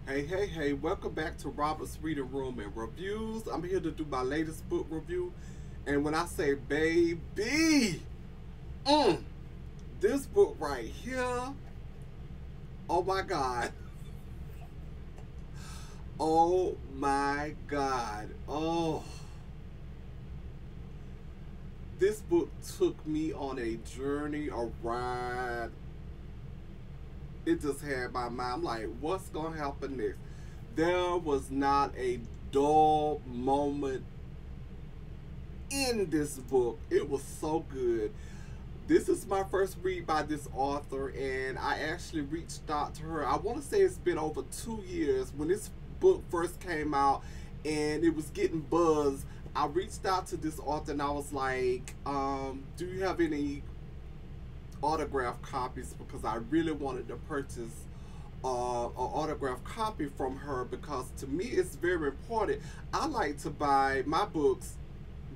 Hey, hey, hey, welcome back to Robert's Reading Room and Reviews. I'm here to do my latest book review. And when I say baby, mm, this book right here, oh my God. Oh my God. Oh, this book took me on a journey, a ride. It just had my mind. I'm like, what's going to happen next? There was not a dull moment in this book. It was so good. This is my first read by this author, and I actually reached out to her. I want to say it's been over 2 years when this book first came out, and it was getting buzz. I reached out to this author and I was like, "Do you have any autograph copies?" Because I really wanted to purchase an autograph copy from her because to me it's very important. I like to buy my books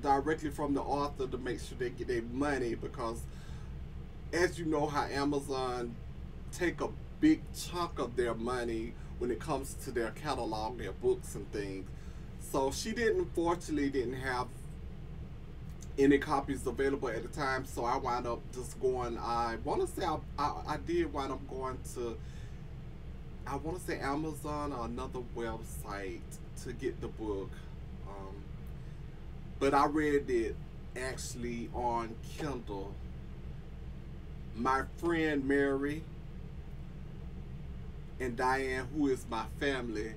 directly from the author to make sure they get their money because as you know how Amazon take a big chunk of their money when it comes to their catalog, their books and things. So she didn't fortunately didn't have any copies available at the time, so I wound up just going. I want to say I did wind up going to I want to say Amazon or another website to get the book. Um, but I read it actually on Kindle. My friend Mary and Diane, who is my family,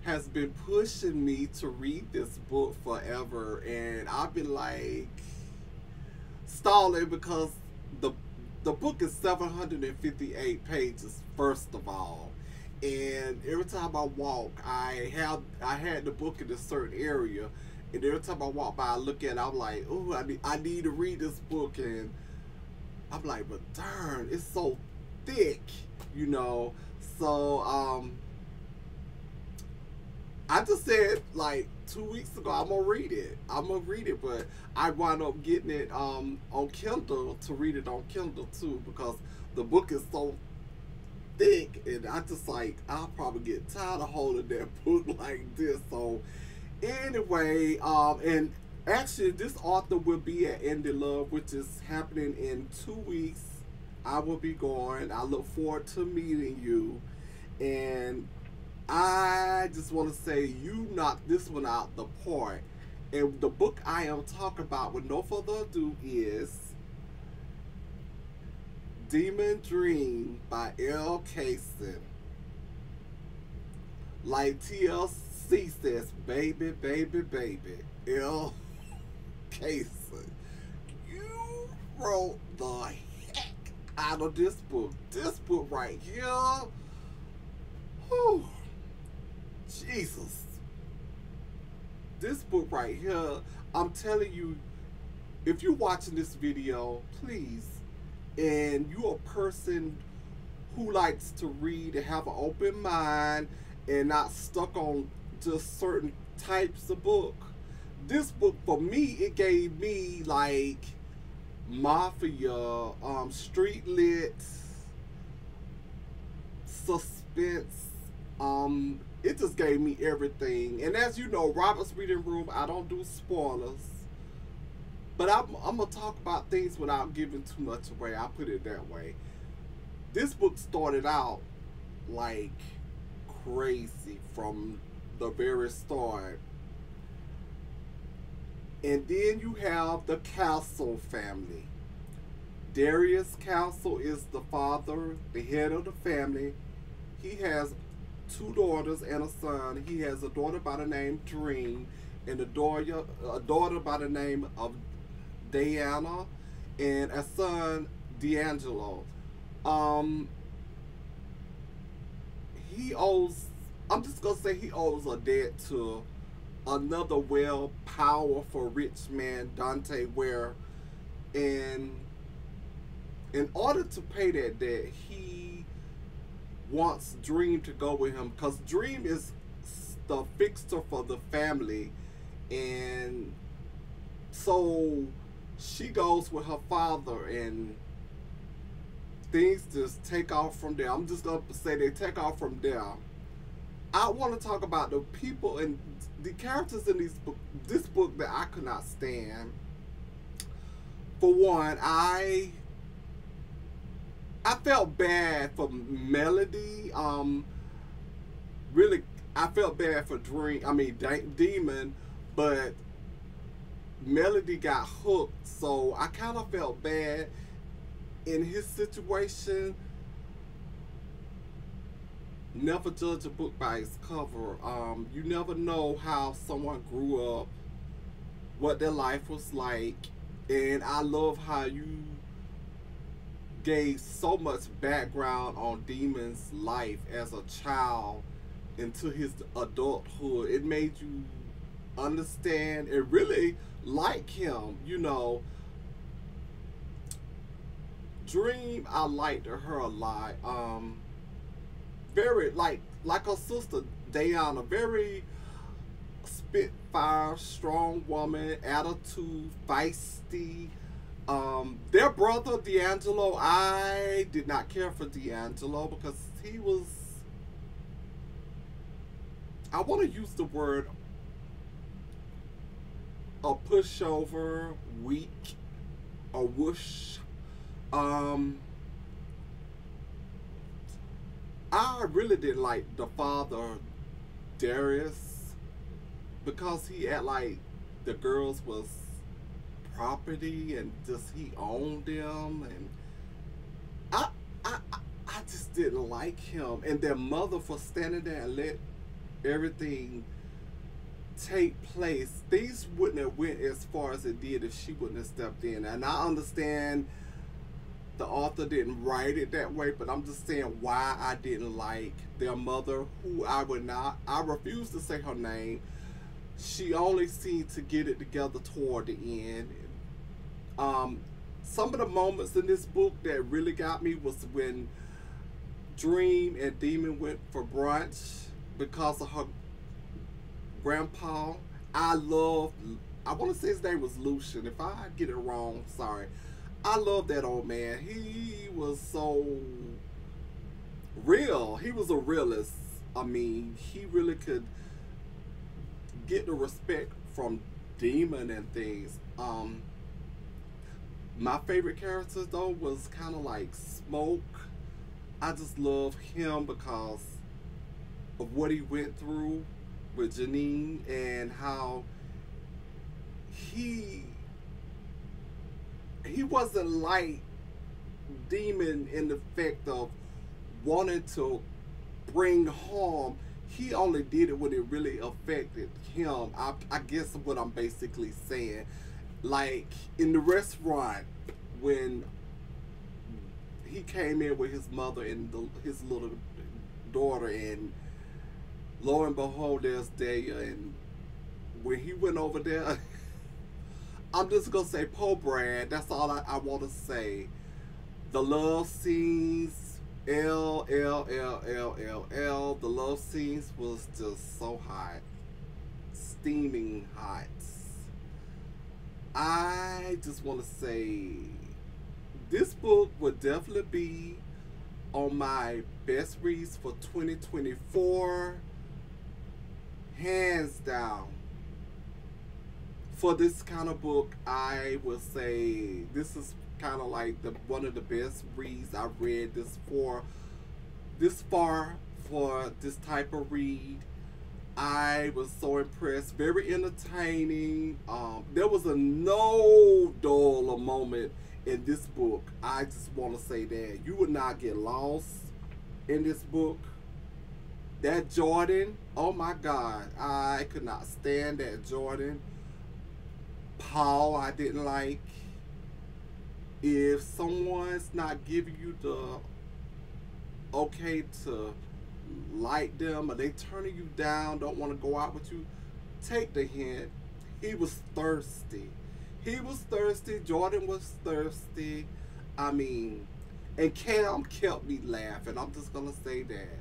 has been pushing me to read this book forever, and I've been like stalling because the the book is 758 pages first of all, and every time I walk, I had the book in a certain area, and every time I walk by, I look at it, I'm like, oh, I need to read this book, and I'm like, but darn, it's so thick, you know. So I just said like 2 weeks ago I'm gonna read it. I'm gonna read it, but I wound up getting it on Kindle to read it on Kindle too because the book is so thick, and I just like I'll probably get tired of holding that book like this. So anyway, and actually this author will be at Indie Love, which is happening in 2 weeks. I will be going. I look forward to meeting you, and I just want to say you knocked this one out the park. And the book I am talking about, with no further ado, is Demon Dream by Elle Kayson. Like TLC says, baby, baby, baby. Elle Kayson. You wrote the heck out of this book. This book right here. Whew, Jesus. This book right here, I'm telling you, if you're watching this video, please, and you're a person who likes to read and have an open mind and not stuck on just certain types of book, this book for me, it gave me like mafia, street lit, suspense. It just gave me everything. And as you know, Robert's Reading Room, I don't do spoilers. But I'm going to talk about things without giving too much away. I'll put it that way. This book started out like crazy from the very start. And then you have the Castle family. Darius Castle is the father, the head of the family. He has two daughters and a son. He has a daughter by the name Dream and a daughter by the name of Diana and a son D'Angelo. Um, he owes. I'm just gonna say he owes a debt to another well, powerful, rich man, Dante Ware, and in order to pay that debt, he wants Dream to go with him because Dream is the fixer for the family, and so she goes with her father, and things just take off from there. I'm just gonna say they take off from there. I want to talk about the people and the characters in this book that I could not stand. For one, I felt bad for Melody. Really, I felt bad for Demon, but Melody got hooked, so I kind of felt bad in his situation. Never judge a book by its cover. You never know how someone grew up, what their life was like, and I love how you gave so much background on Demon's life as a child into his adulthood. It made you understand and really like him. You know, Dream, I liked her a lot. Very like her sister Diana, very spitfire, strong woman, attitude, feisty. Their brother D'Angelo, I did not care for D'Angelo because he was, I want to use the word, a pushover, weak, a whoosh. I really didn't like the father, Darius, because he had like the girls was property and just he owned them, and I I just didn't like him, and their mother for standing there and let everything take place. Things wouldn't have went as far as it did if she wouldn't have stepped in. And I understand the author didn't write it that way, but I'm just saying why I didn't like their mother, who I refuse to say her name. She only seemed to get it together toward the end. Some of the moments in this book that really got me was when Dream and Demon went for brunch because of her grandpa. I want to say his name was Lucian. If I get it wrong, sorry. I love that old man. He was so real. He was a realist. I mean, he really could get the respect from Demon and things. My favorite character though was kind of like Smoke. I just love him because of what he went through with Janine and how he wasn't like Demon in the fact of wanting to bring harm. He only did it when it really affected him. I guess what I'm basically saying. Like in the restaurant when he came in with his mother and his little daughter, and lo and behold, there's Daya, and when he went over there, I'm just gonna say, po Brad. That's all I want to say. The love scenes, the love scenes was just so hot, steaming hot. I just want to say, this book would definitely be on my best reads for 2024, hands down. For this kind of book, I would say this is kind of like one of the best reads I've read this far for this type of read. I was so impressed, very entertaining. There was a no dull moment in this book. I just want to say that you would not get lost in this book. That Jordan, oh my God, I could not stand that Jordan. Paul, I didn't like. If someone's not giving you the okay to like them, or they turning you down, don't want to go out with you, take the hint. He was thirsty. He was thirsty. Jordan was thirsty. I mean, and Cam kept me laughing. I'm just gonna say that.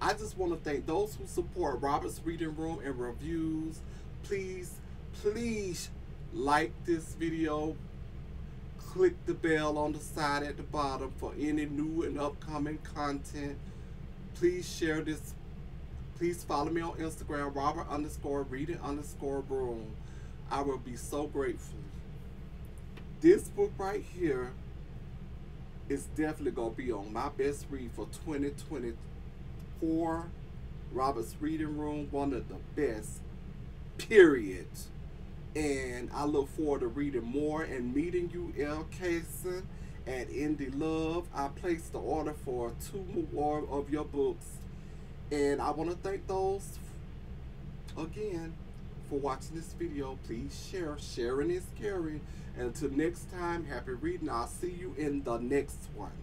I just want to thank those who support Robert's Reading Room and reviews. Please, please like this video. Click the bell on the side at the bottom for any new and upcoming content. Please share this. Please follow me on Instagram, Robert_reading_room. I will be so grateful. This book right here is definitely going to be on my best read for 2024. Robert's Reading Room, one of the best, period. And I look forward to reading more and meeting you, Elle Kayson, at Indie Love. I placed the order for 2 more of your books. And I want to thank those, again, for watching this video. Please share. Sharing is caring. And until next time, happy reading. I'll see you in the next one.